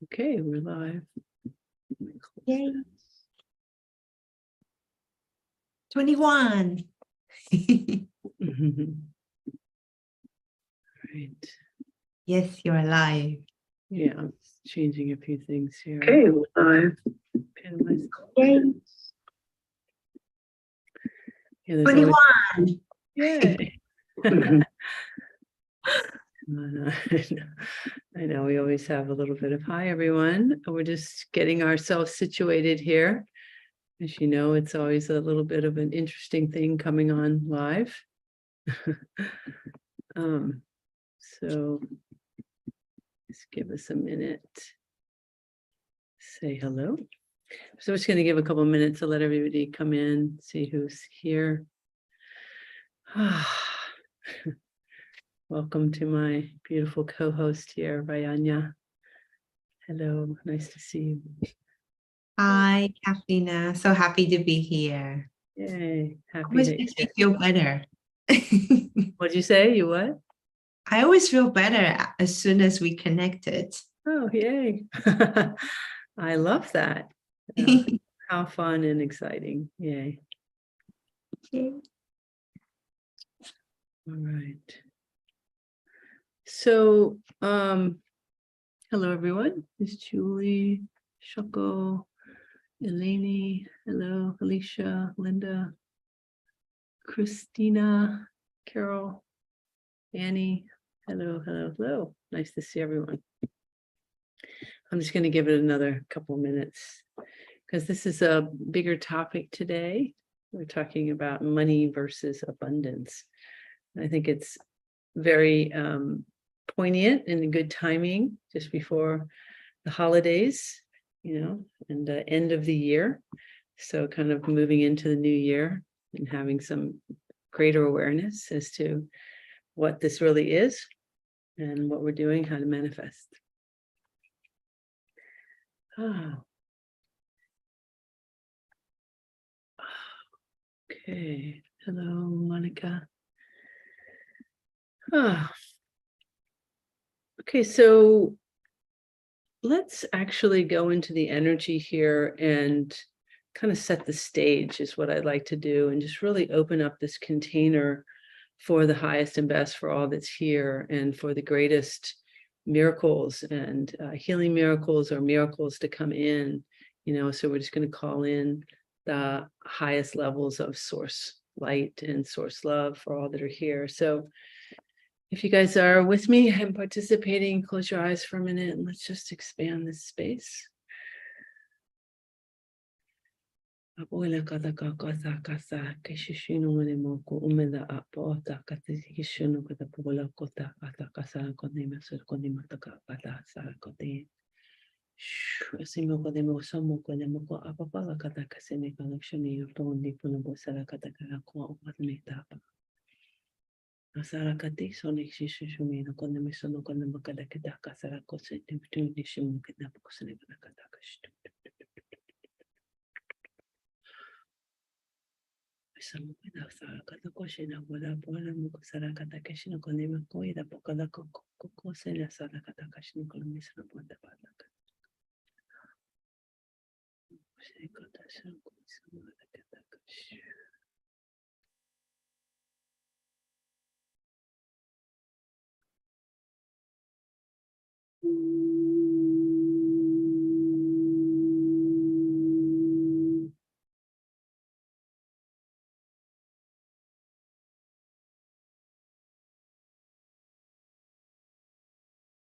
Okay, we're live. Yay. 21. Right. Yes, you're alive. Yeah, I'm changing a few things here. Okay, we're live. Yay. Yeah, there's 21. always... Yay. I know we always have a little bit of hi everyone. We're just getting ourselves situated here. As you know, it's always a little bit of an interesting thing coming on live. So just give us a minute. Say hello. So we're just going to give a couple minutes to let everybody come in, see who's here. Welcome to my beautiful co-host here, Rayania. Hello, nice to see you. Hi, Cathleena. So happy to be here. Yay, happy Always that makes you're me feel better. What'd you say? You what? I always feel better as soon as we connected. Oh, yay. I love that. How fun and exciting. Yay. Yay. All right. So, hello everyone. It's Julie, Shoko, Eleni, hello, Alicia, Linda, Christina, Carol, Annie, hello. Nice to see everyone. I'm just going to give it another couple minutes because this is a bigger topic today. We're talking about money versus abundance. I think it's very poignant and good timing just before the holidays, and the end of the year. So kind of moving into the new year and having some greater awareness as to what this really is and what we're doing, how to manifest. Okay. Hello, Monica. Okay, so let's actually go into the energy here and kind of set the stage is what I'd like to do, and just really open up this container for the highest and best for all that's here and for the greatest miracles and healing miracles or miracles to come in, so we're just going to call in the highest levels of source light and source love for all that are here. So if you guys are with me and participating, close your eyes for a minute and let's just expand this space. Abuela kada kasa kasa kishishino mane moko umeda apota katikishino kada pula kota kata kasa kone masur kone mataka kata sara kote. Asimo kone mo samo kone moko apapala kata kasene kalakshani yotondi puno sara kata kara ko matne tapa. Asara kati sonic shishishumino kone misono kone makada kita kasara kose timu nishimu kita kosene kata kashtu. Samukida Sarakata Koshina Wada Bola Mukusarakata Kashina Konima Koida Pokala Koko Sena Sarakata Kashina Kolomisana Ponda Palaka. Shekota Shanko Samakata Kash.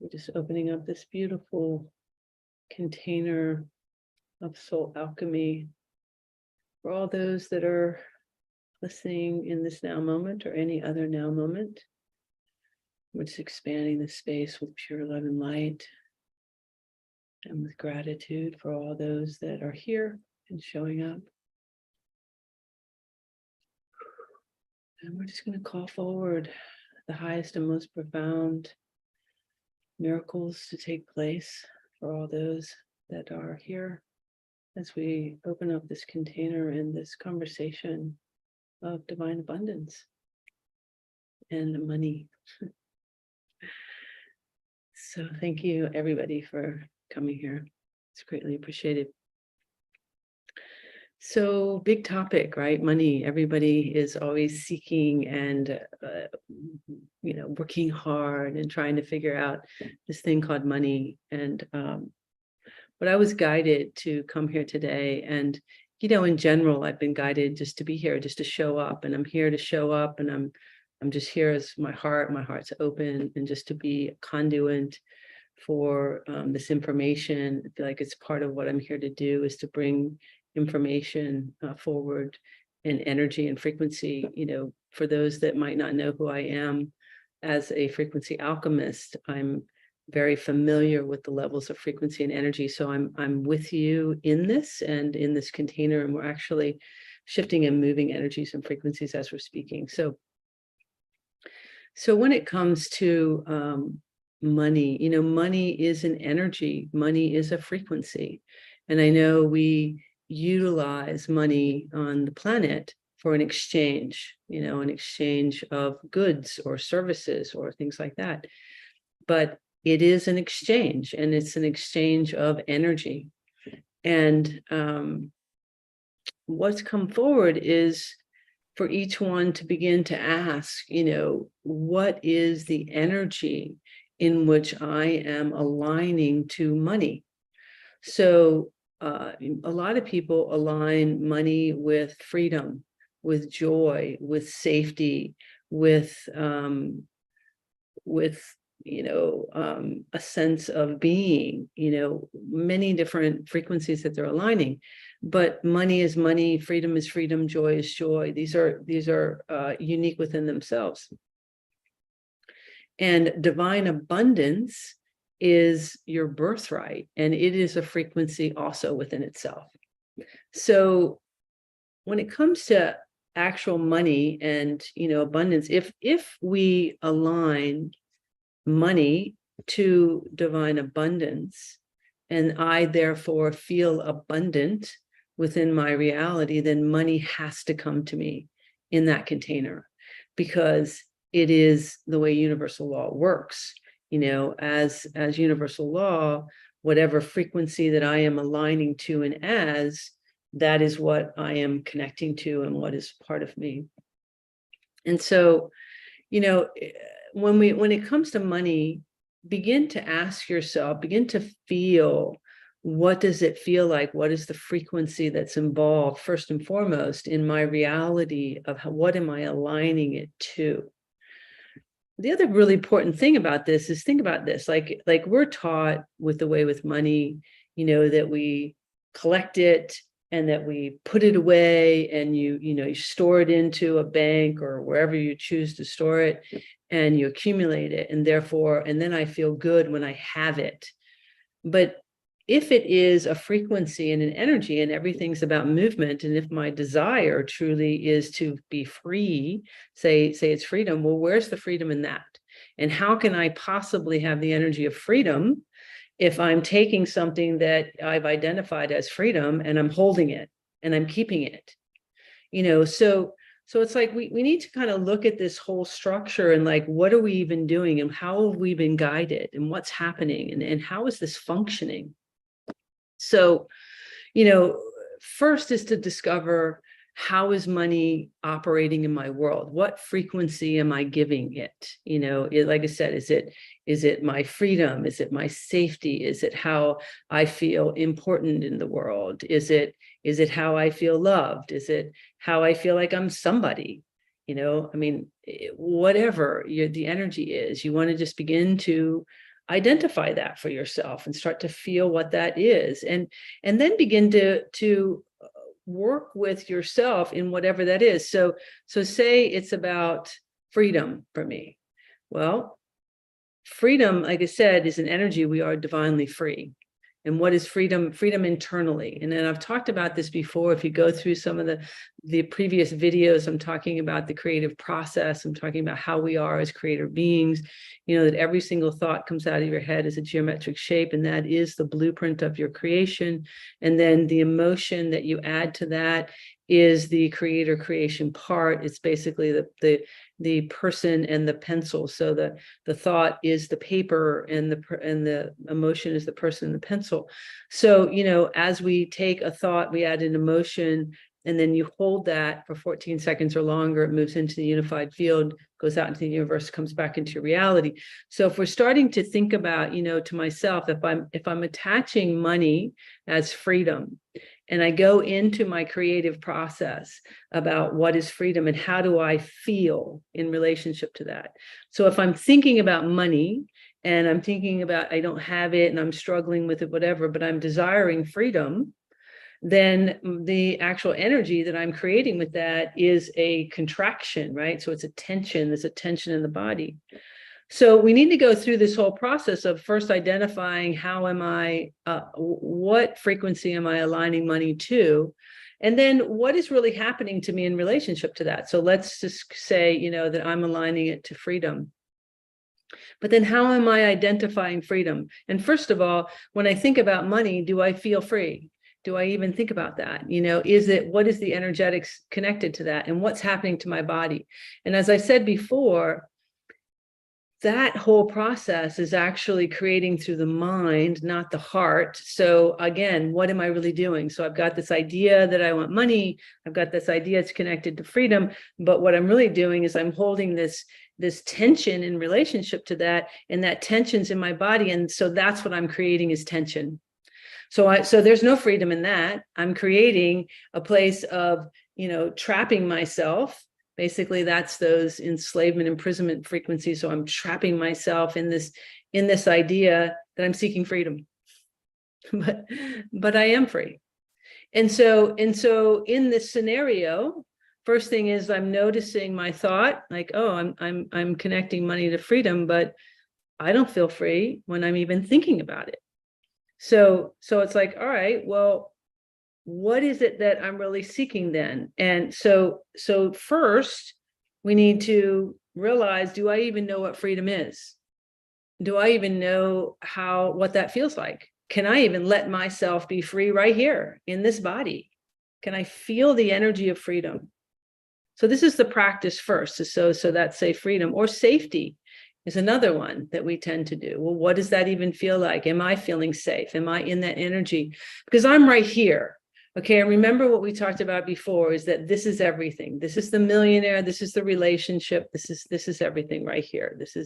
We're just opening up this beautiful container of soul alchemy for all those that are listening in this now moment or any other now moment. We're just expanding the space with pure love and light and with gratitude for all those that are here and showing up. And we're just going to call forward the highest and most profound miracles to take place for all those that are here as we open up this container and this conversation of divine abundance and money. So thank you everybody for coming here. It's greatly appreciated. So big topic, right? Money. Everybody is always seeking and, working hard and trying to figure out this thing called money. And but I was guided to come here today. And, in general, I've been guided just to be here, just to show up. And I'm here to show up. And I'm just here as my heart's open, and just to be a conduit for this information. I feel like it's part of what I'm here to do, is to bring information forward, and energy and frequency. For those that might not know who I am as a frequency alchemist, I'm very familiar with the levels of frequency and energy. So I'm with you in this and in this container, and we're actually shifting and moving energies and frequencies as we're speaking. So when it comes to money, money is an energy, money is a frequency. And I know we utilize money on the planet for an exchange, an exchange of goods or services or things like that. But it is an exchange, and it's an exchange of energy. And what's come forward is for each one to begin to ask, what is the energy in which I am aligning to money? So a lot of people align money with freedom, with joy, with safety, with a sense of being, many different frequencies that they're aligning. But money is money, freedom is freedom, joy is joy. These are unique within themselves. And divine abundance is your birthright, and it is a frequency also within itself. So when it comes to actual money and abundance, if we align money to divine abundance, and I therefore feel abundant within my reality, then money has to come to me in that container, because it is the way universal law works. As universal law, whatever frequency that I am aligning to and as, that is what I am connecting to and what is part of me. And so, when it comes to money, begin to ask yourself, begin to feel, what does it feel like? What is the frequency that's involved, first and foremost, in my reality of what am I aligning it to? The other really important thing about this is, think about this, like we're taught with the way with money, that we collect it and that we put it away, and you store it into a bank or wherever you choose to store it, and you accumulate it, and then I feel good when I have it. But if it is a frequency and an energy, and everything's about movement, and if my desire truly is to be free, say it's freedom, well, where's the freedom in that? And how can I possibly have the energy of freedom if I'm taking something that I've identified as freedom and I'm holding it and I'm keeping it? So it's like we need to kind of look at this whole structure, and like, what are we even doing, and how have we been guided, and what's happening, and how is this functioning? So, first is to discover, how is money operating in my world? What frequency am I giving it? Like I said, is it my freedom? Is it my safety? Is it how I feel important in the world? Is it how I feel loved? Is it how I feel like I'm somebody? Whatever the energy is, you want to just begin to identify that for yourself and start to feel what that is, and then begin to work with yourself in whatever that is. So say it's about freedom for me. Well, freedom, like I said, is an energy. We are divinely free. And what is freedom? Freedom internally. And then I've talked about this before. If you go through some of the previous videos, I'm talking about the creative process. I'm talking about how we are as creator beings, that every single thought comes out of your head as a geometric shape, and that is the blueprint of your creation. And then the emotion that you add to that is the creator creation part. It's basically the person and the pencil. So the thought is the paper, and the emotion is the person and the pencil. So, as we take a thought, we add an emotion, and then you hold that for 14 seconds or longer, it moves into the unified field, goes out into the universe, comes back into reality. So if we're starting to think about, to myself, if I'm attaching money as freedom, and I go into my creative process about what is freedom and how do I feel in relationship to that. So if I'm thinking about money and I'm thinking about I don't have it and I'm struggling with it, whatever, but I'm desiring freedom, then the actual energy that I'm creating with that is a contraction, right? So it's a tension, there's a tension in the body. So we need to go through this whole process of first identifying how am I, what frequency am I aligning money to? And then what is really happening to me in relationship to that? So let's just say, that I'm aligning it to freedom. But then how am I identifying freedom? And first of all, when I think about money, do I feel free? Do I even think about that? What is the energetics connected to that? And what's happening to my body? And as I said before, that whole process is actually creating through the mind, not the heart. So again, what am I really doing? So I've got this idea that I want money. I've got this idea it's connected to freedom. But what I'm really doing is I'm holding this tension in relationship to that, and that tension's in my body. And so that's what I'm creating is tension. So there's no freedom in that. I'm creating a place of, trapping myself. Basically, that's those enslavement, imprisonment frequencies. So I'm trapping myself in this idea that I'm seeking freedom, but I am free. And so in this scenario, first thing is I'm noticing my thought, like, oh, I'm connecting money to freedom, but I don't feel free when I'm even thinking about it. So it's like, all right, well, what is it that I'm really seeking then? And so first we need to realize, do I even know what freedom is? Do I even know what that feels like? Can I even let myself be free right here in this body? Can I feel the energy of freedom? So this is the practice first. So that's say freedom, or safety is another one that we tend to do. Well, what does that even feel like? Am I feeling safe? Am I in that energy? Because I'm right here. Okay, and remember what we talked about before is that this is everything. This is the millionaire. This is the relationship. This is everything right here. This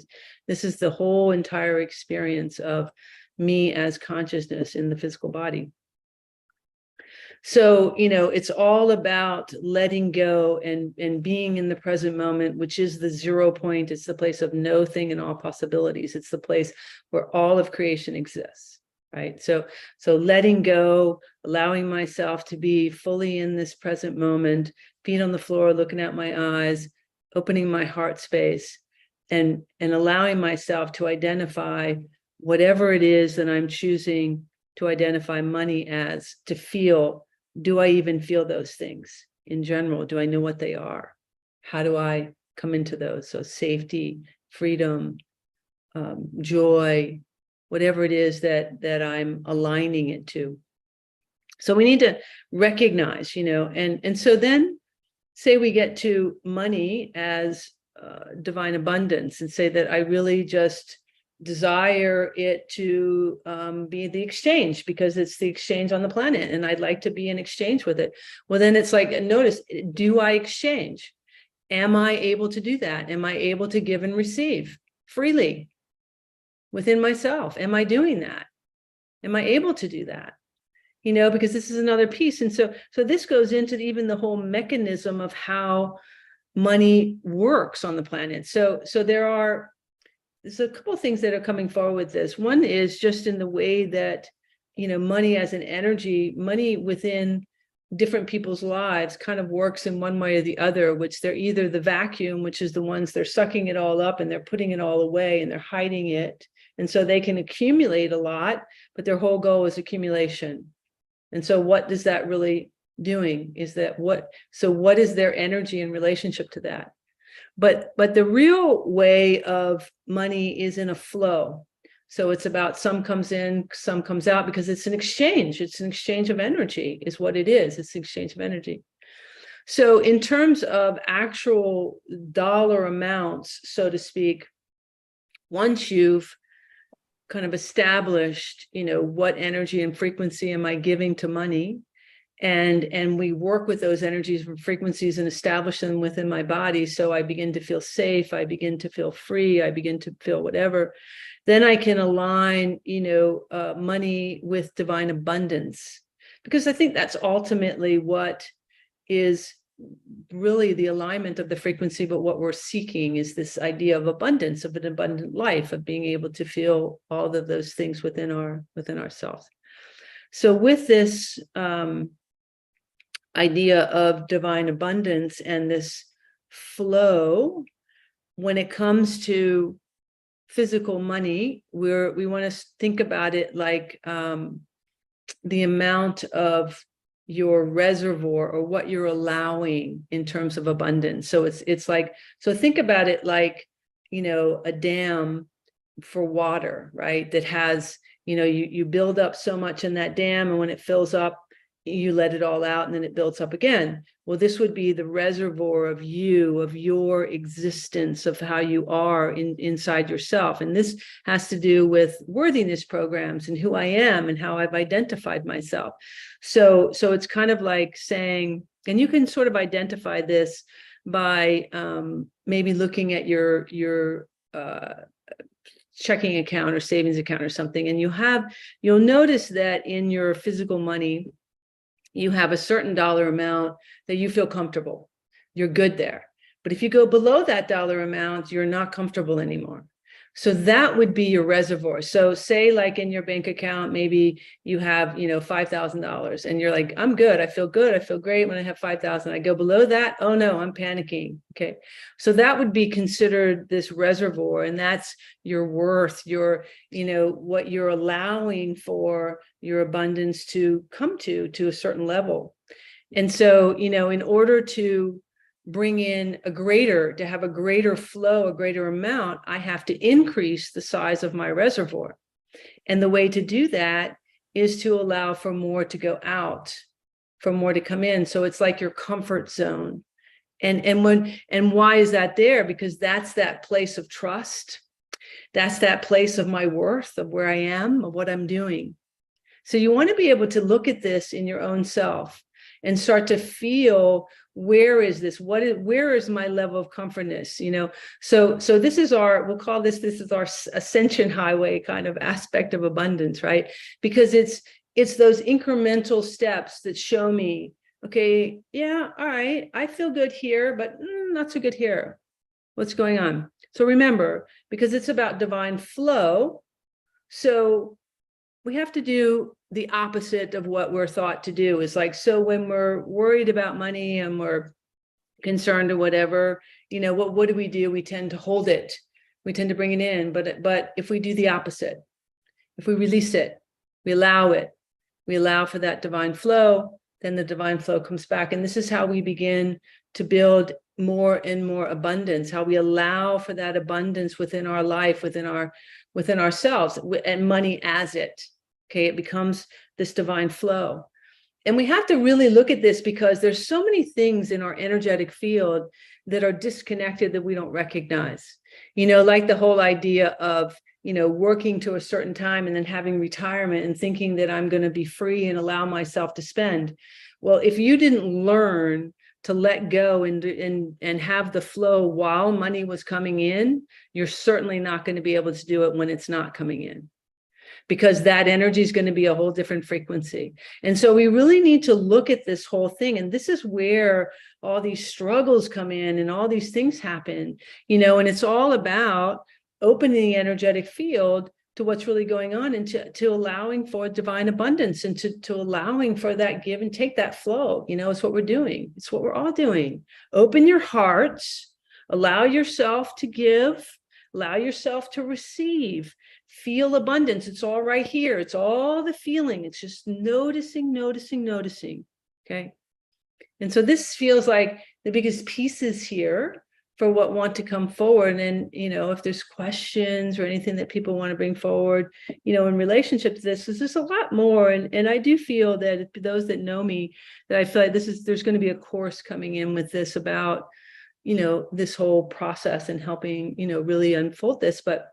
is the whole entire experience of me as consciousness in the physical body. So, it's all about letting go and being in the present moment, which is the 0 point. It's the place of no thing and all possibilities. It's the place where all of creation exists. Right. So letting go, allowing myself to be fully in this present moment, feet on the floor, looking at my eyes, opening my heart space, and allowing myself to identify whatever it is that I'm choosing to identify money as, to feel. Do I even feel those things in general? Do I know what they are? How do I come into those? So safety, freedom, joy, whatever it is that I'm aligning it to. So we need to recognize, and so then say we get to money as divine abundance, and say that I really just desire it to be the exchange, because it's the exchange on the planet and I'd like to be in exchange with it. Well, then it's like, notice, do I exchange? Am I able to do that? Am I able to give and receive freely within myself? Am I doing that? Am I able to do that? Because this is another piece. And so this goes into even the whole mechanism of how money works on the planet. So there's a couple of things that are coming forward with this. One is just in the way that, money as an energy, money within different people's lives kind of works in one way or the other, which they're either the vacuum, which is the ones they're sucking it all up and they're putting it all away and they're hiding it. And so they can accumulate a lot, but their whole goal is accumulation. And so what does that really doing? What is their energy in relationship to that? But the real way of money is in a flow. So it's about some comes in, some comes out, because it's an exchange. It's an exchange of energy is what it is. It's an exchange of energy. So in terms of actual dollar amounts, so to speak, once you've kind of established, what energy and frequency am I giving to money? And we work with those energies and frequencies and establish them within my body. So I begin to feel safe. I begin to feel free. I begin to feel whatever. Then I can align, money with divine abundance, because I think that's ultimately what is really the alignment of the frequency. But what we're seeking is this idea of abundance, of an abundant life, of being able to feel all of those things within ourselves. So with this idea of divine abundance and this flow, when it comes to physical money, we want to think about it like the amount of your reservoir, or what you're allowing in terms of abundance. So it's like, so think about it like, a dam for water, right? That has, you build up so much in that dam, and when it fills up, you let it all out, and then it builds up again. Well, this would be the reservoir of your existence, of how you are inside yourself. And this has to do with worthiness programs and who I am and how I've identified myself. So it's kind of like saying, and you can sort of identify this by maybe looking at your checking account or savings account or something, and you'll notice that in your physical money, you have a certain dollar amount that you feel comfortable. You're good there. But if you go below that dollar amount, you're not comfortable anymore. So that would be your reservoir. So say like in your bank account, maybe you have, $5,000, and you're like, I'm good. I feel great when I have 5,000. I go below that. Oh no, I'm panicking. Okay. So that would be considered this reservoir, and that's your worth, your, what you're allowing for your abundance to come to a certain level. And so, in order to bring in to have a greater flow, a greater amount, I have to increase the size of my reservoir. And the way to do that is to allow for more to go out, for more to come in. So it's like your comfort zone. And why is that there? Because that's that place of trust. That's that place of my worth, of where I am, of what I'm doing. So you want to be able to look at this in your own self and start to feel, where is this? Where is my level of comfortness? So this is we'll call this is our ascension highway kind of aspect of abundance, right? Because it's those incremental steps that show me, okay, yeah, all right, I feel good here, but not so good here. What's going on? So remember, because it's about divine flow, so we have to do the opposite of what we're thought to do. Is like, so when we're worried about money and we're concerned or whatever, what do? We tend to hold it. We tend to bring it in. But if we do the opposite, if we release it, we allow it, we allow for that divine flow, then the divine flow comes back. And this is how we begin to build more and more abundance, how we allow for that abundance within our life, within ourselves, and money as it. Okay, it becomes this divine flow. And we have to really look at this, because there's so many things in our energetic field that are disconnected that we don't recognize. Like the whole idea of, working to a certain time and then having retirement and thinking that I'm going to be free and allow myself to spend. Well, if you didn't learn to let go and have the flow while money was coming in, you're certainly not going to be able to do it when it's not coming in, because that energy is going to be a whole different frequency. And so we really need to look at this whole thing. And this is where all these struggles come in and all these things happen, and it's all about opening the energetic field to what's really going on, and to allowing for divine abundance, and to allowing for that give and take, that flow. It's what we're doing. It's what we're all doing. Open your hearts, allow yourself to give, allow yourself to receive, feel abundance. It's all right here. It's all the feeling. It's just noticing. Okay. And so this feels like the biggest pieces here for what want to come forward. And, if there's questions or anything that people want to bring forward, in relationship to this, is there's a lot more. And I do feel that those that know me, that I feel like there's going to be a course coming in with this about, this whole process and helping, really unfold this. But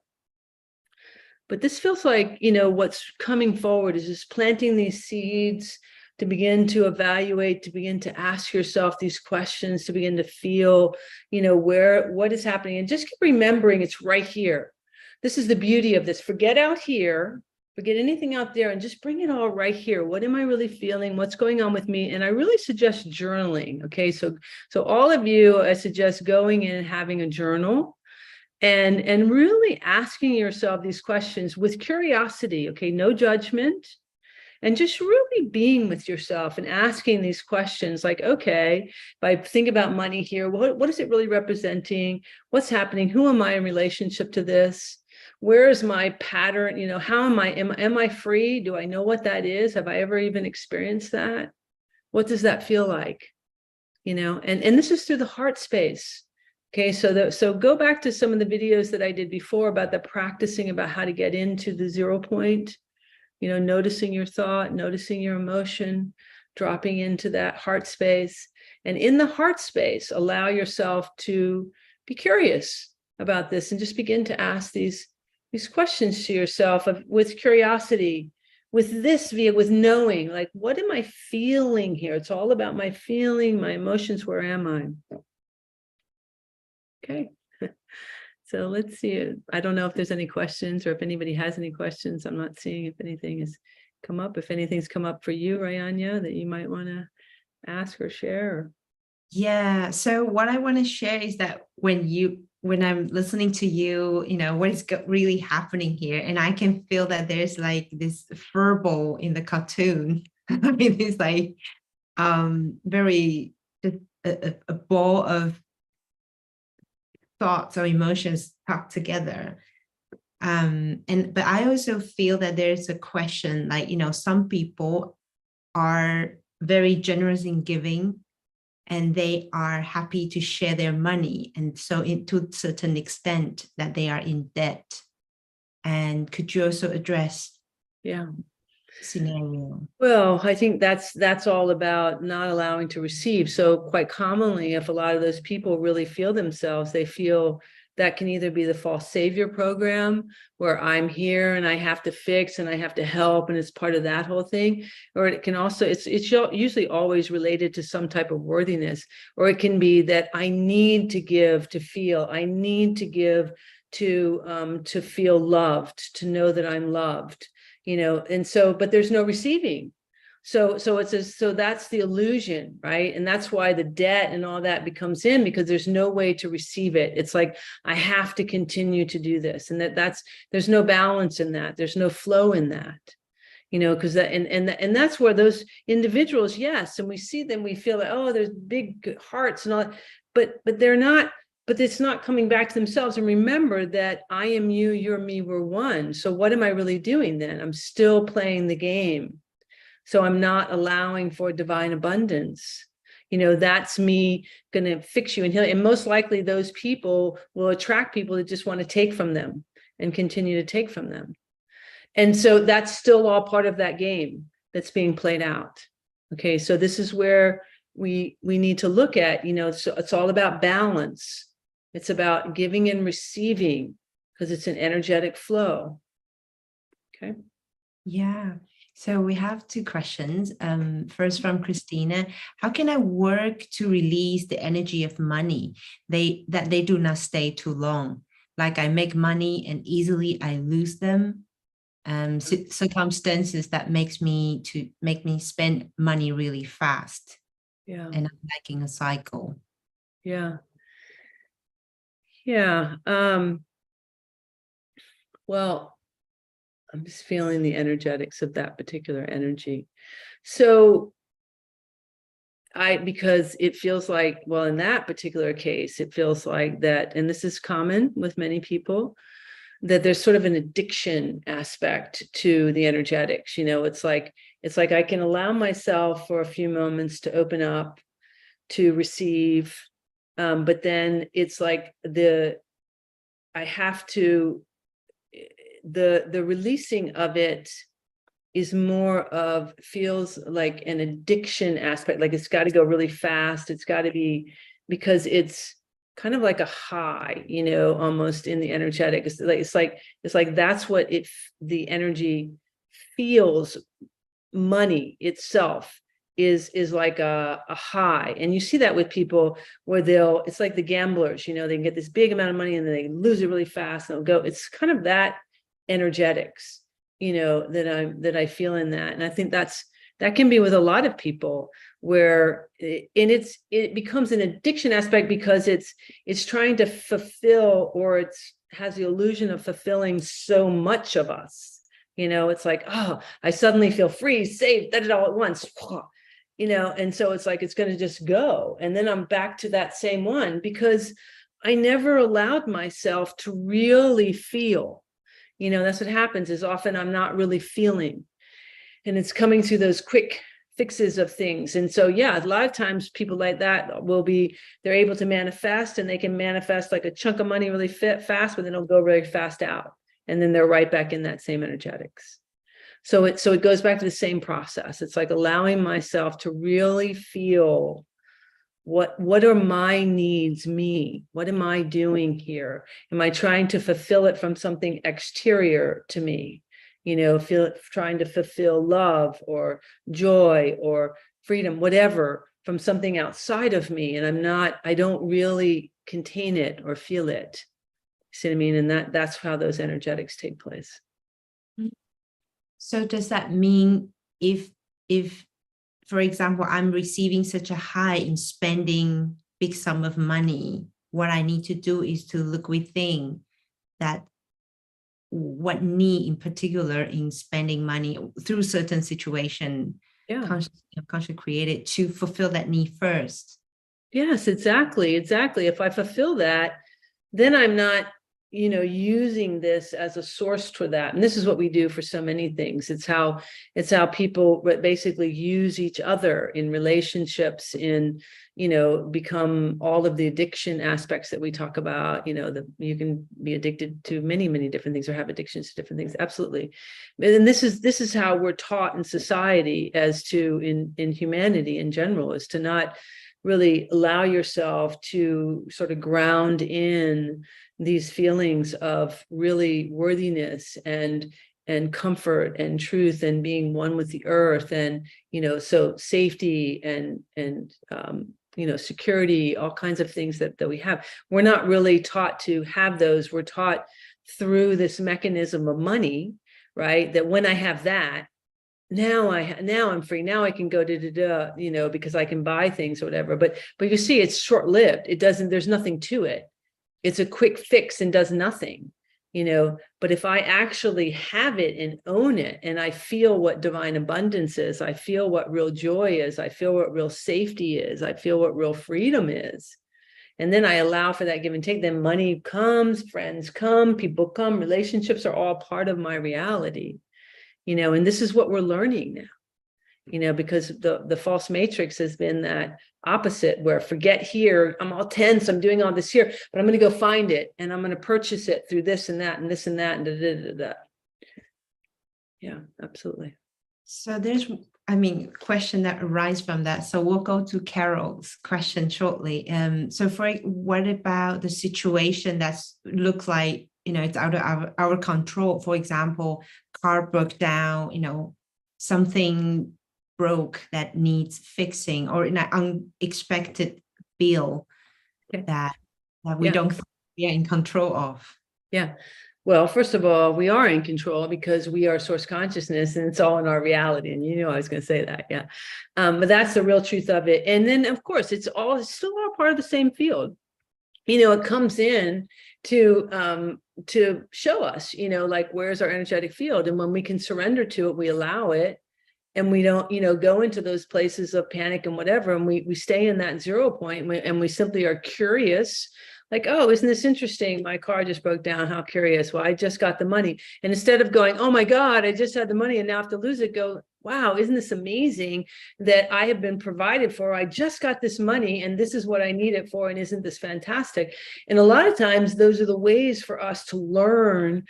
this feels like, what's coming forward is just planting these seeds to begin to evaluate, to begin to ask yourself these questions, to begin to feel, what is happening. And just keep remembering it's right here. This is the beauty of this. Forget out here, forget anything out there, and just bring it all right here. What am I really feeling? What's going on with me? And I really suggest journaling. Okay, so all of you, I suggest going in and having a journal. And really asking yourself these questions with curiosity, okay, no judgment, and just really being with yourself and asking these questions like, okay, if I think about money here, what is it really representing? What's happening? Who am I in relationship to this? Where is my pattern? How am I free? Do I know what that is? Have I ever even experienced that? What does that feel like? And this is through the heart space. Okay, so go back to some of the videos that I did before about the practicing about how to get into the 0 point, noticing your thought, noticing your emotion, dropping into that heart space. And in the heart space, allow yourself to be curious about this and just begin to ask these questions to yourself with curiosity, with knowing, like, what am I feeling here? It's all about my feeling, my emotions. Where am I? Okay, so let's see. I don't know if there's any questions or if anybody has any questions. I'm not seeing if anything has come up. If anything's come up for you, Rayania, that you might want to ask or share. Yeah. So what I want to share is that when I'm listening to you, what is really happening here, and I can feel that there's like this furball in the cartoon. I mean, it's like very a ball of thoughts or emotions tucked together. But I also feel that there's a question, like, some people are very generous in giving and they are happy to share their money. And so to a certain extent that they are in debt. And could you also address scenario? Well, I think that's all about not allowing to receive. So quite commonly, if a lot of those people really feel themselves, they feel that can either be the false savior program where I'm here and I have to fix and I have to help, and it's part of that whole thing. Or it can also, it's usually always related to some type of worthiness. Or it can be that I need to give to feel, I need to give to feel loved, to know that I'm loved. And so, but there's no receiving. So that's the illusion, right? And that's why the debt and all that becomes in, because there's no way to receive it. It's like, I have to continue to do this. And there's no balance in that. There's no flow in that, because and that's where those individuals, yes. And we see them, we feel like, oh, there's big hearts and all that, but they're not. But it's not coming back to themselves. And remember that I am you, you're me, we're one. So what am I really doing then? I'm still playing the game. So I'm not allowing for divine abundance. That's me going to fix you and heal. And most likely those people will attract people that just want to take from them and continue to take from them. And so that's still all part of that game that's being played out. Okay, so this is where we need to look at, so it's all about balance. It's about giving and receiving, because it's an energetic flow. Okay. Yeah. So we have 2 questions. First from Christina: how can I work to release the energy of money that they do not stay too long? Like, I make money and easily I lose them. Circumstances that make me spend money really fast. Yeah. And I'm liking a cycle. Yeah. Well, I'm just feeling the energetics of that particular energy. So because it feels like, well, in that particular case, it feels like that, and this is common with many people, that there's sort of an addiction aspect to the energetics. It's like I can allow myself for a few moments to open up, to receive, But then it's like I have to, the releasing of it is more of, feels like an addiction aspect. Like it's got to go really fast. It's got to be, because it's kind of like a high, almost in the energetic. It's like that's what the energy feels. Money itself is like a high. And you see that with people where it's like the gamblers, they can get this big amount of money and then they lose it really fast and they'll go. It's kind of that energetics, that I feel in that. And I think that can be with a lot of people, where it becomes an addiction aspect, because it's trying to fulfill, or it has the illusion of fulfilling so much of us. It's like, oh, I suddenly feel free, safe, did it all at once. And so it's like, it's going to just go. And then I'm back to that same one, because I never allowed myself to really feel. That's what happens, is often I'm not really feeling. And it's coming through those quick fixes of things. And so, yeah, a lot of times people like that they're able to manifest, and they can manifest like a chunk of money really fast, but then it'll go really fast out. And then they're right back in that same energetics. So it goes back to the same process. It's like allowing myself to really feel, what are my needs, me? What am I doing here? Am I trying to fulfill it from something exterior to me? Trying to fulfill love or joy or freedom, whatever, from something outside of me. And I don't really contain it or feel it. See what I mean? And that's how those energetics take place. So does that mean if for example, I'm receiving such a high in spending big sum of money, what I need to do is to look within, that what need in particular in spending money through certain situation, consciously created, to fulfill that need first. Yes, exactly. If I fulfill that, then I'm not, using this as a source for that. And this is what we do for so many things. It's how people basically use each other in relationships, become all of the addiction aspects that we talk about. You can be addicted to many, many different things, or have addictions to different things. Absolutely. And this is how we're taught in society, as to in humanity in general, is to not really allow yourself to sort of ground in these feelings of really worthiness and comfort and truth and being one with the earth, and so safety and security, all kinds of things that we have. We're not really taught to have those. We're taught through this mechanism of money, right? That when I have that, now I'm free. Now I can go because I can buy things or whatever. But you see, it's short-lived. There's nothing to it. It's a quick fix and does nothing, but if I actually have it and own it, and I feel what divine abundance is, I feel what real joy is, I feel what real safety is, I feel what real freedom is. And then I allow for that give and take, then money comes, friends come, people come, relationships are all part of my reality, and this is what we're learning now, because the false matrix has been that opposite, where forget here, I'm all tense, I'm doing all this here, but I'm going to go find it, and I'm going to purchase it through this and that and this and that and da, da, da, da. Yeah, absolutely. So there's, question that arises from that. So we'll go to Carol's question shortly. So what about the situation that's looks like, it's out of our control? For example, car broke down, something broke that needs fixing, or an unexpected bill that we don't think we are in control of. Yeah. Well, first of all, we are in control, because we are source consciousness, and it's all in our reality. And I was going to say that. Yeah. But that's the real truth of it. And then, of course, it's still all part of the same field. It comes in to show us, like, where's our energetic field? And when we can surrender to it, we allow it. And we don't, go into those places of panic and whatever. And we stay in that 0 point, and we simply are curious, like, oh, isn't this interesting? My car just broke down. How curious. Well, I just got the money. And instead of going, oh my God, I just had the money and now I have to lose it, go, wow, isn't this amazing that I have been provided for? I just got this money and this is what I need it for. And isn't this fantastic? And a lot of times those are the ways for us to learn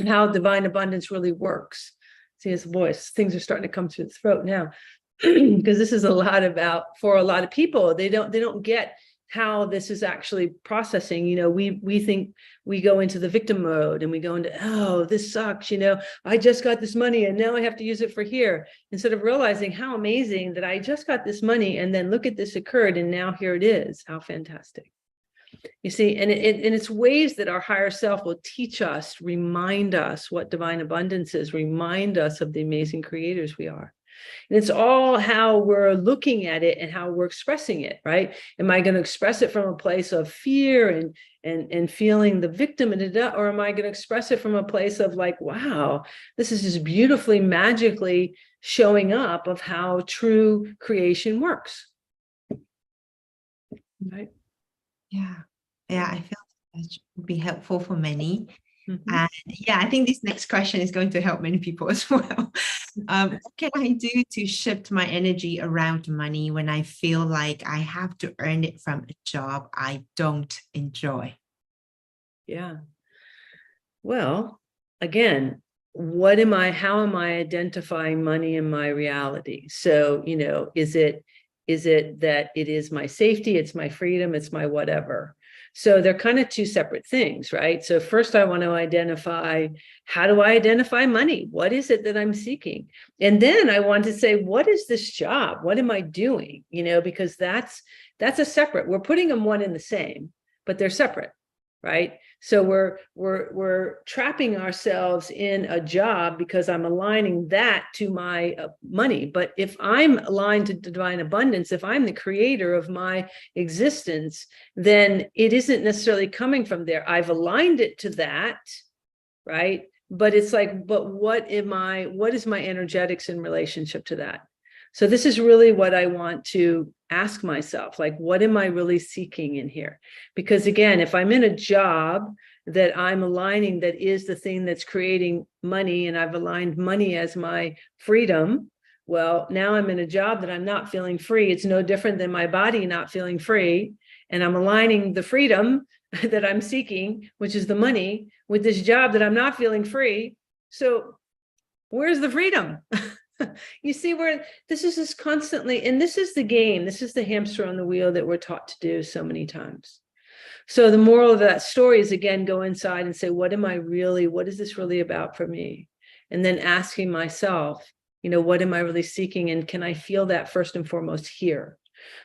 how divine abundance really works. See his voice, things are starting to come through the throat now. Because this is a lot about, for a lot of people, they don't get how this is actually processing. We think we go into the victim mode and we go into, oh, this sucks, I just got this money and now I have to use it for here, instead of realizing how amazing that I just got this money and then look at this occurred and now here it is. How fantastic. You see, and it's ways that our higher self will teach us, remind us what divine abundance is, remind us of the amazing creators we are. And it's all how we're looking at it and how we're expressing it, right? Am I going to express it from a place of fear and feeling the victim, or am I going to express it from a place of like, wow, this is just beautifully, magically showing up of how true creation works, right? Yeah. I feel that would be helpful for many. Mm-hmm. And yeah, I think this next question is going to help many people as well. What can I do to shift my energy around money when I feel like I have to earn it from a job I don't enjoy? Yeah. Well, again, how am I identifying money in my reality? So, is it that it is my safety, it's my freedom, it's my whatever? So they're kind of two separate things, right? So first I want to identify, how do I identify money? What is it that I'm seeking? And then I want to say, what is this job? What am I doing? Because that's a separate, we're putting them one and the same, but they're separate, right? So we're trapping ourselves in a job because I'm aligning that to my money. But if I'm aligned to divine abundance, if I'm the creator of my existence, then it isn't necessarily coming from there. I've aligned it to that, right? But it's like, but what is my energetics in relationship to that? So this is really what I want to ask myself, like, what am I really seeking in here? Because again, if I'm in a job that I'm aligning, that is the thing that's creating money, and I've aligned money as my freedom, well, now I'm in a job that I'm not feeling free. It's no different than my body not feeling free. And I'm aligning the freedom that I'm seeking, which is the money, with this job that I'm not feeling free. So where's the freedom? You see where this is just constantly, and this is the game, this is the hamster on the wheel that we're taught to do so many times. So the moral of that story is, again, go inside and say, what is this really about for me? And then asking myself, what am I really seeking? And can I feel that first and foremost here?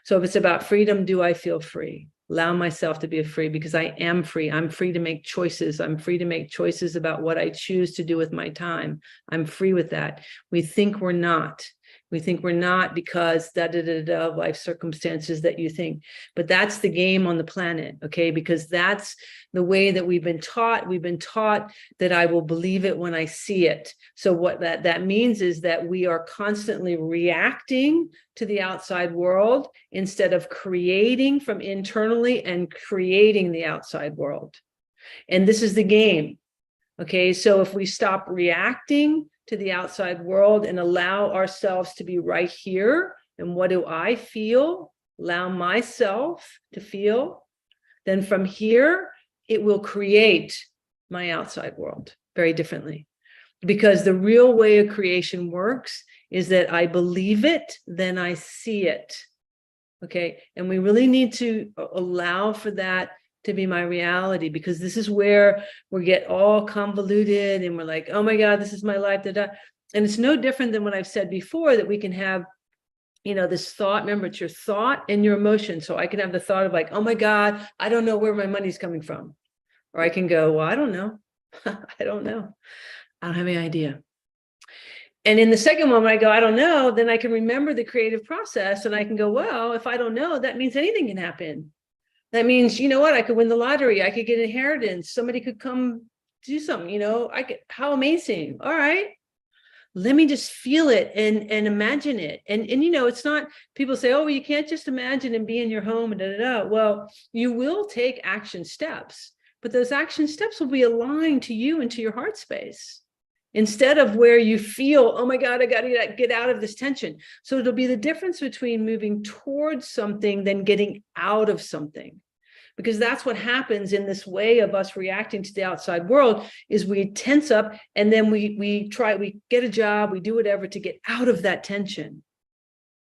So if it's about freedom, do I feel free? Allow myself to be free, because I am free. I'm free to make choices. I'm free to make choices about what I choose to do with my time. I'm free with that. We think we're not. We think we're not because life circumstances that you think, but that's the game on the planet, okay? Because that's the way that we've been taught. We've been taught that I will believe it when I see it. So what that means is that we are constantly reacting to the outside world instead of creating from internally and creating the outside world. And this is the game, okay? So if we stop reacting to the outside world and allow ourselves to be right here, and what do I feel? Allow myself to feel. Then from here, it will create my outside world very differently. Because the real way of creation works is that I believe it, then I see it. Okay. And we really need to allow for that to be my reality, because this is where we get all convoluted and we're like, oh my God, this is my life. And it's no different than what I've said before, that we can have, this thought. Remember, it's your thought and your emotion. So I can have the thought of like, oh my God, I don't know where my money's coming from. Or I can go, well, I don't know. I don't know. I don't have any idea. And in the second moment I go, I don't know, then I can remember the creative process and I can go, well, if I don't know, that means anything can happen. That means, you know what, I could win the lottery. I could get inheritance. Somebody could come do something, how amazing. All right. Let me just feel it and imagine it. And it's not, people say, oh, well, you can't just imagine and be in your home and Well, you will take action steps, but those action steps will be aligned to you and to your heart space. instead of where you feel, oh my God, I got to get out of this tension. So it'll be the difference between moving towards something than getting out of something. Because that's what happens in this way of us reacting to the outside world, is we tense up, and then we get a job, we do whatever to get out of that tension,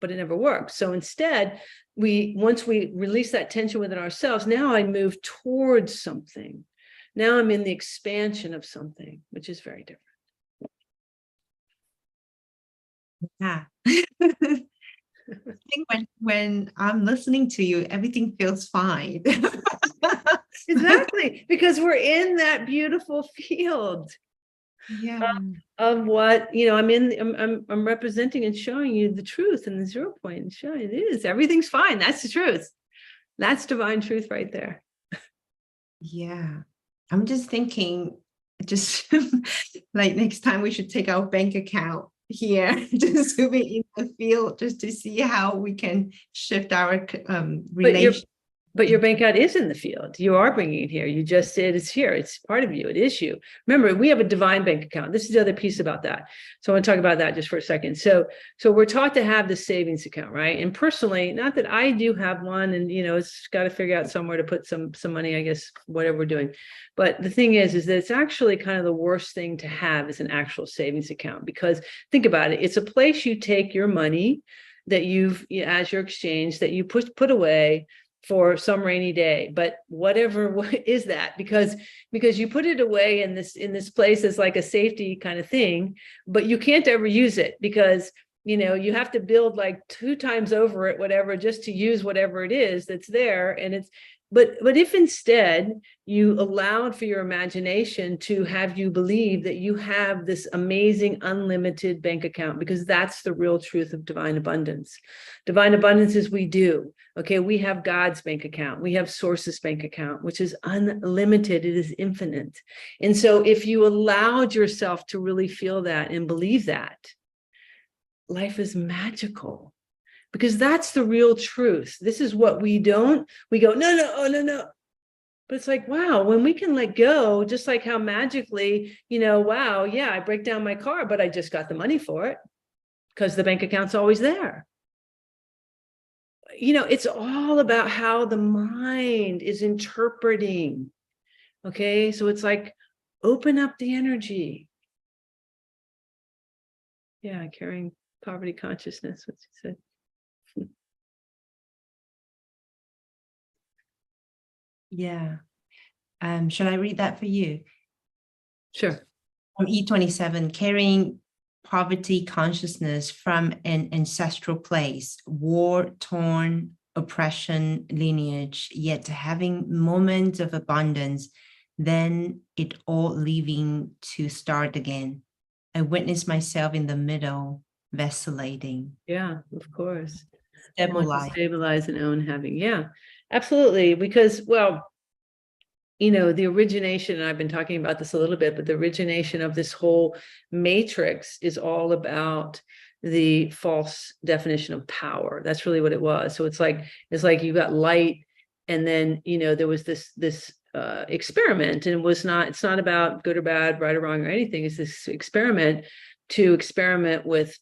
but it never works. So instead, once we release that tension within ourselves, now I move towards something. Now I'm in the expansion of something, which is very different. Yeah. I think when I'm listening to you, everything feels fine. Exactly, because we're in that beautiful field. Yeah. Of what, I'm representing and showing you the truth and the 0 point, and showing it is, everything's fine. That's the truth. That's divine truth right there. Yeah. I'm just thinking, like next time we should take our bank account here, just to be in the field, just to see how we can shift our relation. But your bank account is in the field. You are bringing it here. You just said it's here. It's part of you. It is you. Remember, we have a divine bank account. This is the other piece about that. So I want to talk about that just for a second. So we're taught to have the savings account, right? And personally, not that I do have one, and it's got to figure out somewhere to put some money, I guess, whatever we're doing. But the thing is that it's actually kind of the worst thing to have is an actual savings account, because think about it. It's a place you take your money that as your exchange, that you put away for some rainy day, but what is that? Because you put it away in this place as like a safety kind of thing, but you can't ever use it, because you have to build like 2 times over it, whatever, just to use whatever it is that's there. And but if instead you allowed for your imagination to have you believe that you have this amazing unlimited bank account, because that's the real truth of divine abundance. Divine abundance is we do. Okay, we have God's bank account. We have Source's bank account, which is unlimited. It is infinite. And so if you allowed yourself to really feel that and believe that, life is magical. Because that's the real truth. This is what we go, no. But it's like, wow, when we can let go, just like how magically, wow, yeah, I break down my car, but I just got the money for it because the bank account's always there. It's all about how the mind is interpreting. Okay, so it's like, open up the energy. Yeah, carrying poverty consciousness, what you said. Yeah. Shall I read that for you? Sure. From E27, carrying poverty consciousness from an ancestral place, war-torn oppression lineage, yet having moments of abundance, then it all leaving to start again. I witness myself in the middle, vacillating. Yeah, of course. Stabilize and own having. Yeah, absolutely. Because, well, the origination, and I've been talking about this a little bit, but the origination of this whole matrix is all about the false definition of power. That's really what it was. So it's like you got light, and then there was this experiment, and it's not about good or bad, right or wrong or anything. It's this experiment with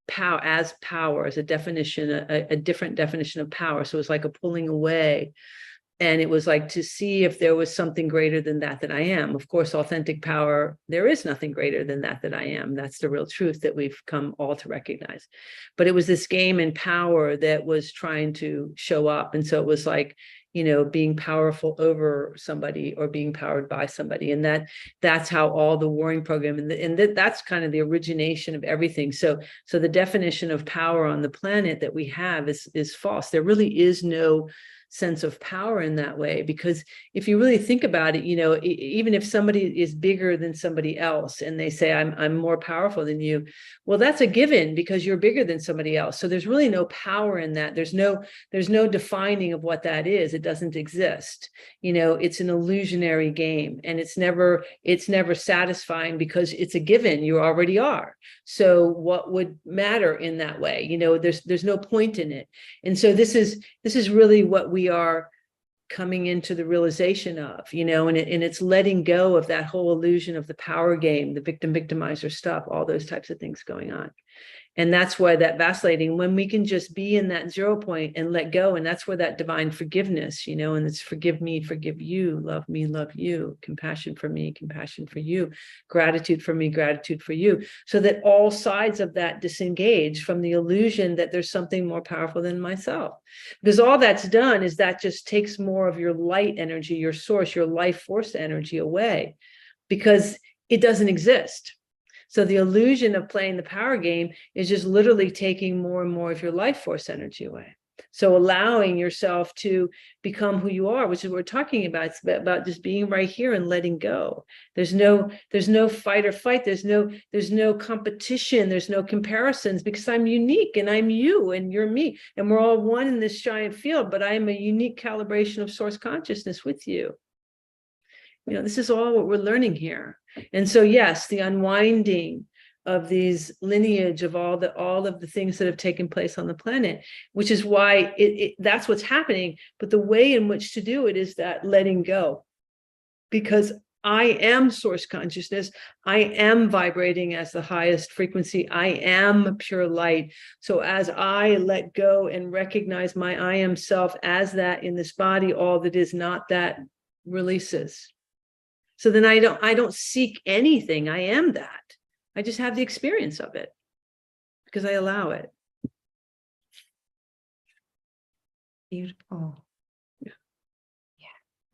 power as a definition, a different definition of power. So it's like a pulling away. And it was like to see if there was something greater than that I am. Of course, authentic power, there is nothing greater than that I am. That's the real truth that we've come all to recognize. But it was this game in power that was trying to show up. And so it was like, being powerful over somebody or being powered by somebody. And that's how all the warring program, and that's kind of the origination of everything. So the definition of power on the planet that we have is false. There really is no sense of power in that way, because if you really think about it, even if somebody is bigger than somebody else and they say I'm more powerful than you, well, that's a given because you're bigger than somebody else. So there's really no power in that. There's no defining of what that is. It doesn't exist. It's an illusionary game, and it's never satisfying because it's a given. You already are. So what would matter in that way? There's no point in it. And so this is really what we are coming into the realization of, and it's letting go of that whole illusion of the power game, the victim victimizer stuff, all those types of things going on. And that's why that vacillating, when we can just be in that 0 point and let go. And that's where that divine forgiveness, and it's forgive me, forgive you, love me, love you, compassion for me, compassion for you, gratitude for me, gratitude for you. So that all sides of that disengage from the illusion that there's something more powerful than myself. Because all that's done is that just takes more of your light energy, your source, your life force energy away, because it doesn't exist. So the illusion of playing the power game is just literally taking more and more of your life force energy away. So allowing yourself to become who you are, which is what we're talking about. It's about just being right here and letting go. There's no fight or fight. There's no competition. There's no comparisons, because I'm unique and I'm you and you're me. And we're all one in this giant field, but I am a unique calibration of source consciousness with you. This is all what we're learning here. And so, yes, the unwinding of these lineage of all of the things that have taken place on the planet, which is why that's what's happening. But the way in which to do it is that letting go, because I am source consciousness. I am vibrating as the highest frequency. I am pure light. So as I let go and recognize my I am self as that in this body, all that is not that releases. So then I don't seek anything. I am that. I just have the experience of it because I allow it. Beautiful.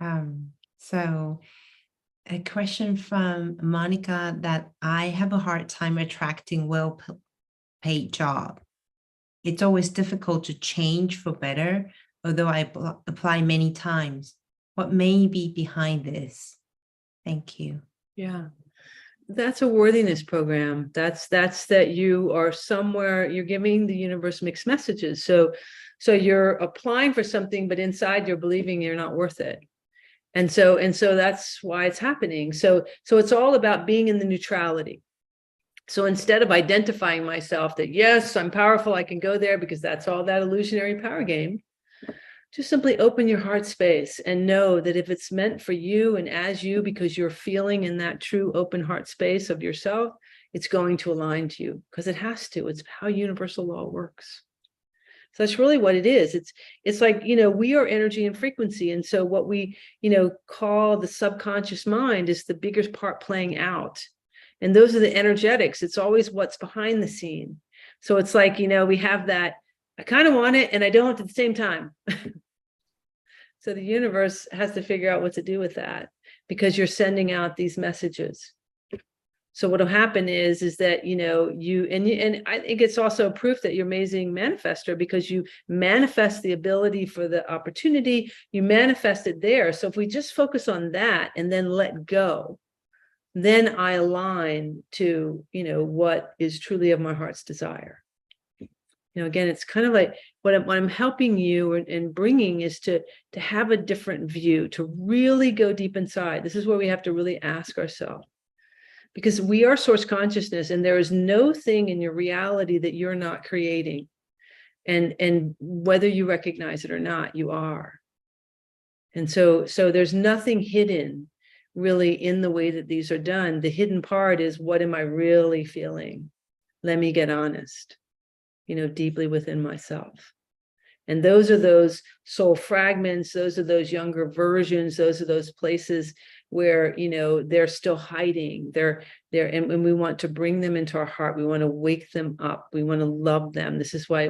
Yeah. So a question from Monica, that I have a hard time attracting well-paid job. It's always difficult to change for better, although I apply many times. What may be behind this? Thank you. Yeah. That's a worthiness program. That's that you are somewhere, you're giving the universe mixed messages. So you're applying for something, but inside you're believing you're not worth it. And so that's why it's happening. So it's all about being in the neutrality. So instead of identifying myself that, yes, I'm powerful, I can go there, because that's all that illusionary power game, just simply open your heart space and know that if it's meant for you and as you, because you're feeling in that true open heart space of yourself, it's going to align to you, because it has to. It's how universal law works. So that's really what it is. It's like, we are energy and frequency. And so what we, call the subconscious mind is the bigger part playing out. And those are the energetics. It's always what's behind the scene. So it's like, we have that, I kind of want it and I don't at the same time. So the universe has to figure out what to do with that, because you're sending out these messages. So what'll happen is that, and I think it's also proof that you're amazing manifester, because you manifest the ability for the opportunity, you manifest it there. So if we just focus on that and then let go, then I align to, what is truly of my heart's desire. Again, it's kind of like what I'm helping you and bringing is to have a different view, to really go deep inside. This is where we have to really ask ourselves, because we are source consciousness, and there is no thing in your reality that you're not creating. And whether you recognize it or not, you are. And so there's nothing hidden really in the way that these are done. The hidden part is, what am I really feeling? Let me get honest, deeply within myself. And those are those soul fragments. Those are those younger versions. Those are those places where, they're still hiding. They're and we want to bring them into our heart. We want to wake them up. We want to love them. This is why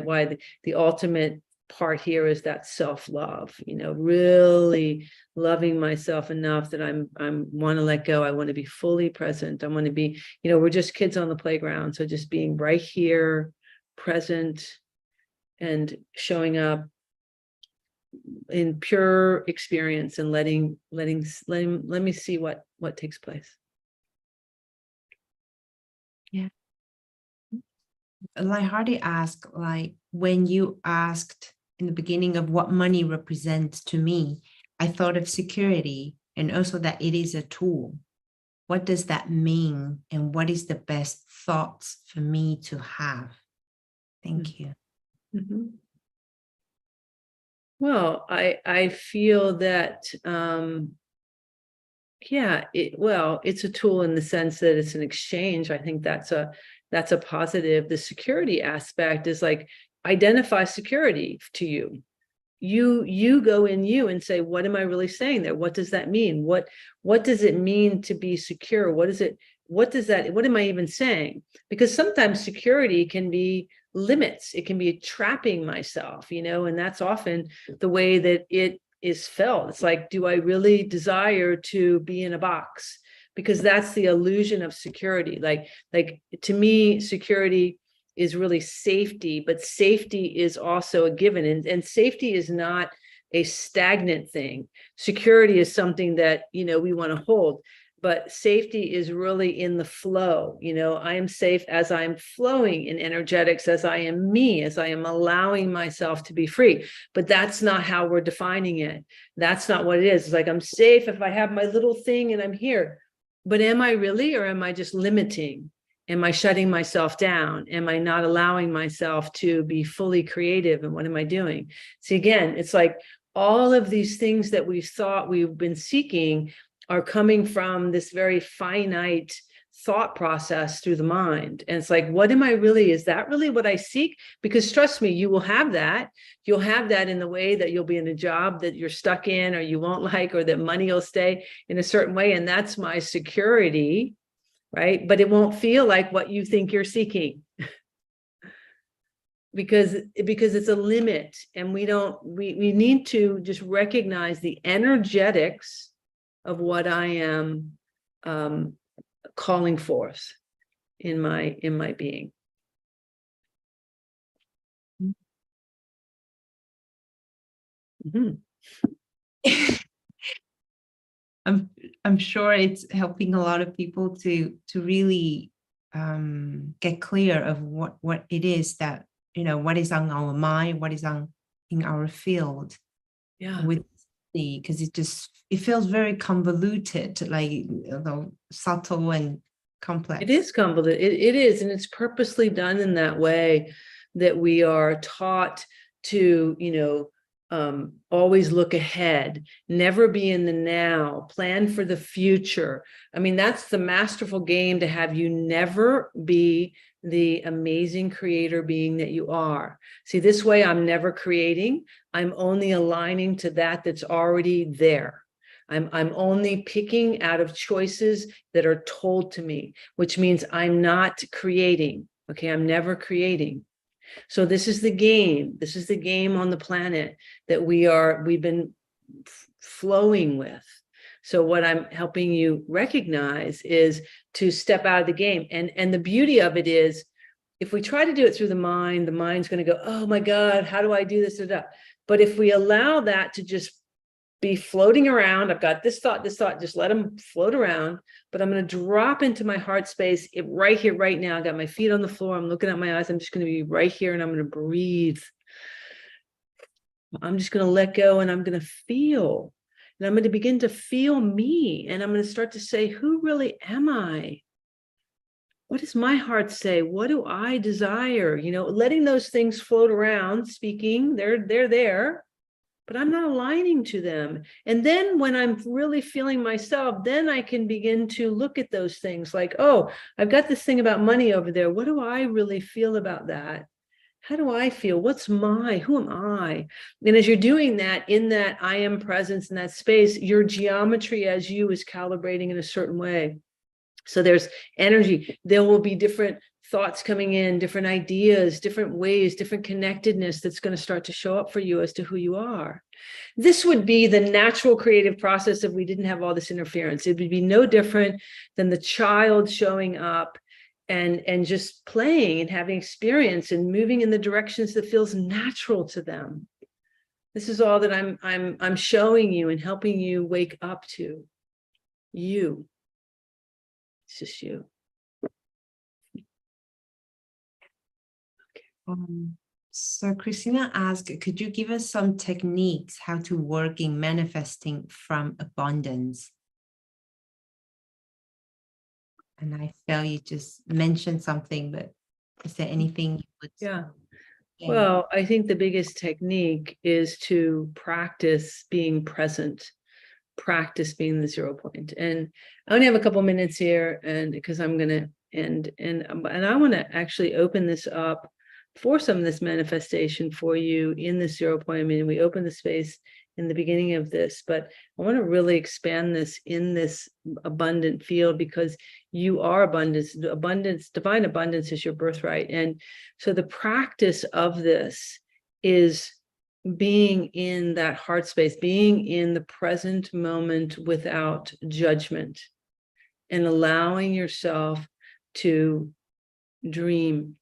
the ultimate part here is that self-love, really loving myself enough that I'm want to let go. I want to be fully present. I want to be, we're just kids on the playground. So just being right here, present, and showing up in pure experience and let me see what takes place. Yeah. Lighthearted asked, when you asked in the beginning of what money represents to me, I thought of security and also that it is a tool. What does that mean? And what is the best thoughts for me to have? Thank you. Mm-hmm. Well, I feel that yeah, it's a tool in the sense that it's an exchange. I think that's a positive. The security aspect is like, identify security to you. You go in you and say, what am I really saying there? What does that mean? What does it mean to be secure? What am I even saying? Because sometimes security can be limits. It can be trapping myself, and that's often the way that it is felt. It's like, do I really desire to be in a box? Because that's the illusion of security. Like to me, security is really safety, but safety is also a given, and safety is not a stagnant thing. Security is something that we want to hold, but safety is really in the flow. I am safe as I'm flowing in energetics, as I am me, as I am allowing myself to be free. But that's not how we're defining it. That's not what it is. It's like, I'm safe if I have my little thing and I'm here. But am I really, or am I just limiting? Am I shutting myself down? Am I not allowing myself to be fully creative? And what am I doing? See, again, it's like all of these things that we thought we've been seeking are coming from this very finite thought process through the mind. And it's like, what am I really? Is that really what I seek? Because trust me, you will have that. You'll have that in the way that you'll be in a job that you're stuck in, or you won't like, or that money will stay in a certain way. And that's my security. Right? But it won't feel like what you think you're seeking. because it's a limit, and we need to just recognize the energetics of what I am calling forth in my being. Mm-hmm. I'm sure it's helping a lot of people to really get clear of what it is that, what is on our mind, what is in our field. Yeah. Because it feels very convoluted, like subtle and complex. It is convoluted. It is, and it's purposely done in that way, that we are taught to, always look ahead, never be in the now, plan for the future. I mean, that's the masterful game, to have you never be the amazing creator being that you are. See, this way I'm never creating. I'm only aligning to that's already there. I'm only picking out of choices that are told to me, which means I'm not creating. Okay, I'm never creating. So this is the game. This is the game on the planet that we've been flowing with. So what I'm helping you recognize is to step out of the game. And the beauty of it is, if we try to do it through the mind's going to go, oh my God, how do I do this? But if we allow that to just be floating around, I've got this thought, just let them float around, but I'm going to drop into my heart space right here, right now. I got my feet on the floor. I'm looking at my eyes. I'm just going to be right here, and I'm going to breathe. I'm just going to let go, and I'm going to feel, and I'm going to begin to feel me. And I'm going to start to say, who really am I? What does my heart say? What do I desire? Letting those things float around, speaking, they're there, but I'm not aligning to them. And then when I'm really feeling myself, then I can begin to look at those things like, oh, I've got this thing about money over there. What do I really feel about that? How do I feel? Who am I? And as you're doing that, in that I am presence in that space, your geometry as you is calibrating in a certain way. So there's energy. There will be different thoughts coming in, different ideas, different ways, different connectedness that's going to start to show up for you as to who you are. This would be the natural creative process if we didn't have all this interference. It would be no different than the child showing up and just playing and having experience and moving in the directions that feels natural to them. This is all that I'm showing you and helping you wake up to. You. It's just you. So Christina asked, could you give us some techniques how to work in manifesting from abundance? And I feel you just mentioned something, but is there anything you would? Yeah. Yeah. Well, I think the biggest technique is to practice being present, practice being the 0 point. And I only have a couple minutes here, and because I'm going to end, and I want to actually open this up for some of this manifestation for you in the 0 point. I mean, we opened the space in the beginning of this, but I want to really expand this in this abundant field, because you are abundance. Abundance, divine abundance is your birthright. And so the practice of this is being in that heart space, being in the present moment without judgment, and allowing yourself to dream,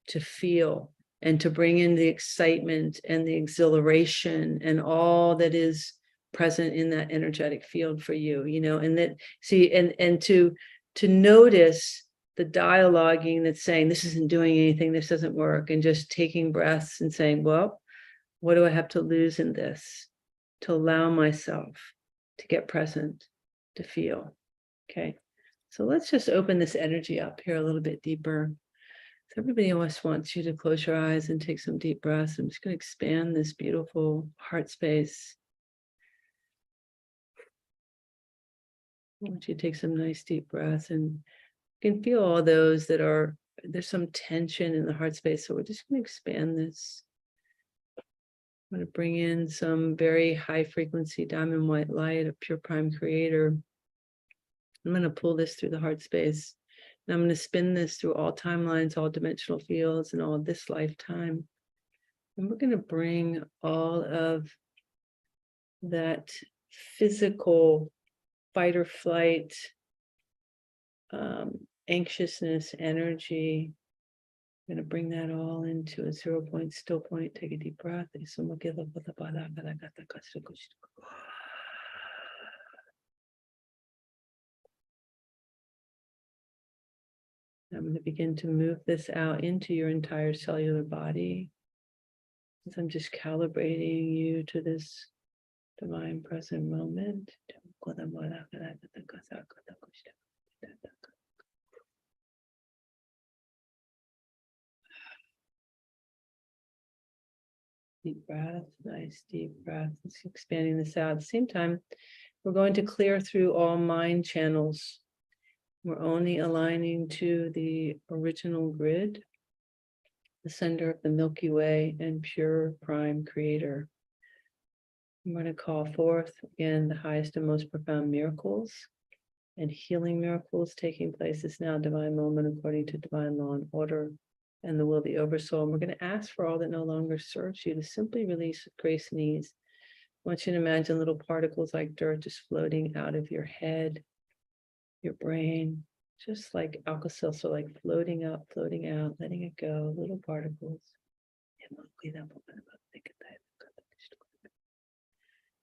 to feel, and to bring in the excitement and the exhilaration and all that is present in that energetic field for you, and that, see, and to notice the dialoguing that's saying, this isn't doing anything, this doesn't work, and just taking breaths and saying, well, what do I have to lose in this to allow myself to get present, to feel? Okay, so let's just open this energy up here a little bit deeper. So everybody else wants you to close your eyes and take some deep breaths. I'm just going to expand this beautiful heart space. I want you to take some nice deep breaths, and you can feel all those that are, there's some tension in the heart space. So we're just going to expand this. I'm going to bring in some very high frequency diamond white light of pure prime creator. I'm going to pull this through the heart space. And I'm going to spin this through all timelines, all dimensional fields, and all of this lifetime. And we're going to bring all of that physical fight or flight, anxiousness, energy. I'm going to bring that all into a 0 point, still point. Take a deep breath. I'm going to begin to move this out into your entire cellular body, as I'm just calibrating you to this divine present moment. Deep breath, nice deep breath. Just expanding this out. At the same time, we're going to clear through all mind channels. We're only aligning to the original grid, the center of the Milky Way and pure prime creator. I'm going to call forth again the highest and most profound miracles and healing miracles taking place this now divine moment according to divine law and order and the will of the oversoul. And we're going to ask for all that no longer serves you to simply release with grace and ease. I want you to imagine little particles like dirt just floating out of your head, your brain, just like Alka-Seltzer, like floating up, floating out, letting it go, little particles.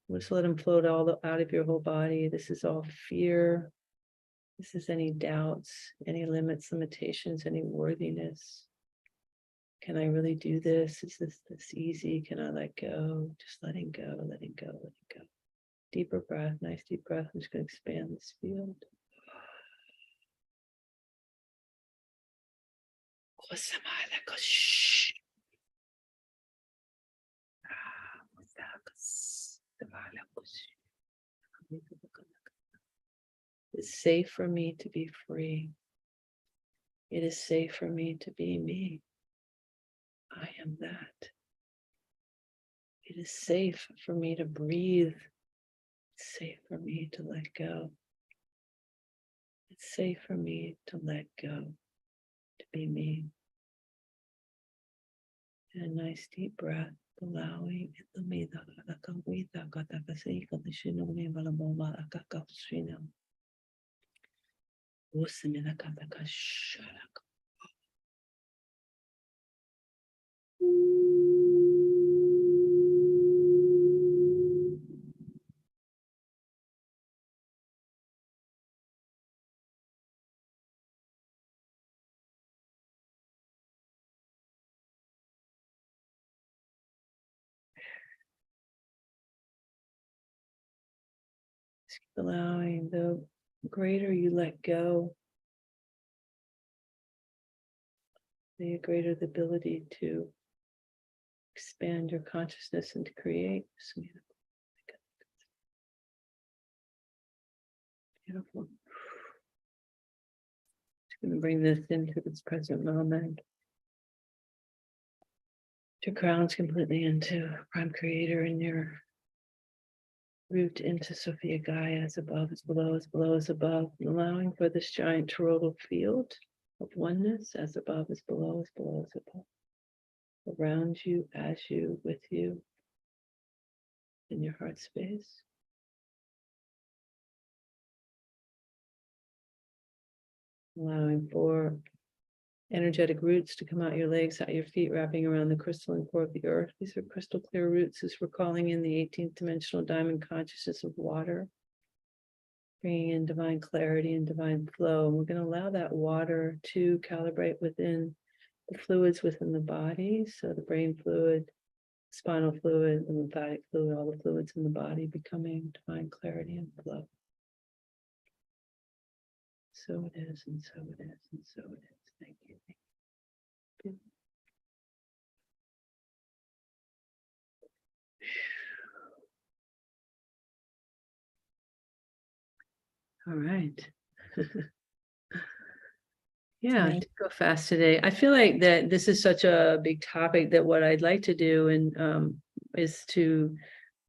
Just let them float all out of your whole body. This is all fear. This is any doubts, any limits, limitations, any worthiness. Can I really do this? Is this easy? Can I let go? Just letting go, letting go, letting go. Deeper breath, nice deep breath. I'm just going to expand this field. It's safe for me to be free. It is safe for me to be me. I am that. It is safe for me to breathe. It's safe for me to let go. It's safe for me to let go, to be me. And a nice deep breath, allowing allowing the greater you let go, the greater the ability to expand your consciousness and to create. Beautiful. Just going to bring this into this present moment. Your grounds completely into Prime Creator and your root into Sophia Gaia, as above, as below, as below, as above, and allowing for this giant toroidal field of oneness, as above, as below, as below, as above, around you, as you, with you, in your heart space. Allowing for energetic roots to come out your legs, out your feet, wrapping around the crystalline core of the earth. These are crystal clear roots as we're calling in the 18th dimensional diamond consciousness of water, bringing in divine clarity and divine flow. And we're going to allow that water to calibrate within the fluids within the body. So the brain fluid, spinal fluid, the lymphatic fluid, all the fluids in the body becoming divine clarity and flow. So it is, and so it is, and so it is. Thank you. Thank you. All right. Yeah, Right. to go fast today. I feel like that this is such a big topic that what I'd like to do and is to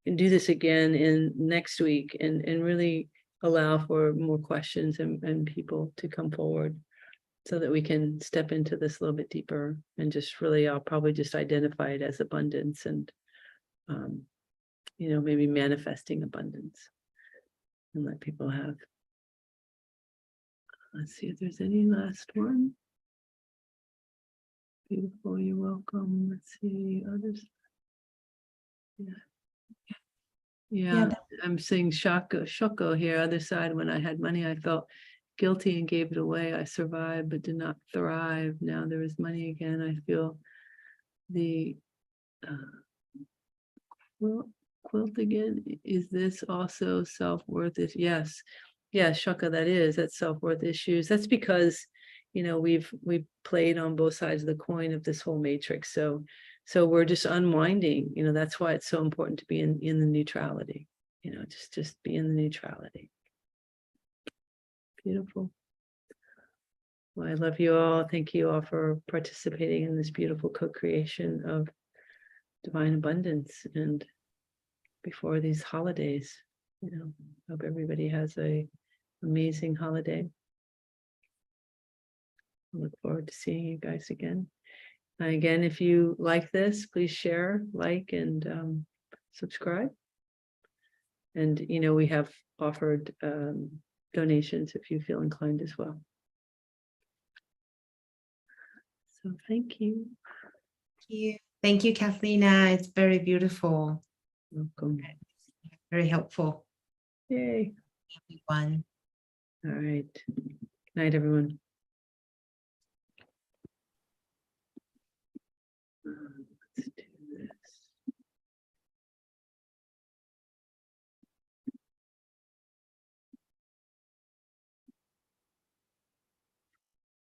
do this again in next week and really allow for more questions and people to come forward so that we can step into this a little bit deeper and just really, I'll probably just identify it as abundance and, maybe manifesting abundance and let people have. Let's see if there's any last one. Beautiful, you're welcome. Let's see others. Yeah, I'm saying shoko here. Other side, when I had money, I felt guilty and gave it away. I survived but did not thrive. Now there is money again. I feel the quilt again. Is this also self-worth? Yes, shaka, that's self-worth issues. That's because we've played on both sides of the coin of this whole matrix. So we're just unwinding. That's why it's so important to be in the neutrality. Just be in the neutrality. Beautiful. Well, I love you all. Thank you all for participating in this beautiful co-creation of divine abundance. And before these holidays, hope everybody has an amazing holiday. I look forward to seeing you guys again. Again, if you like this, please share, like, and subscribe. And, we have offered donations if you feel inclined as well. So thank you. Thank you, Cathleena. It's very beautiful. Welcome. Very helpful. Yay. Everyone. All right. Good night, everyone.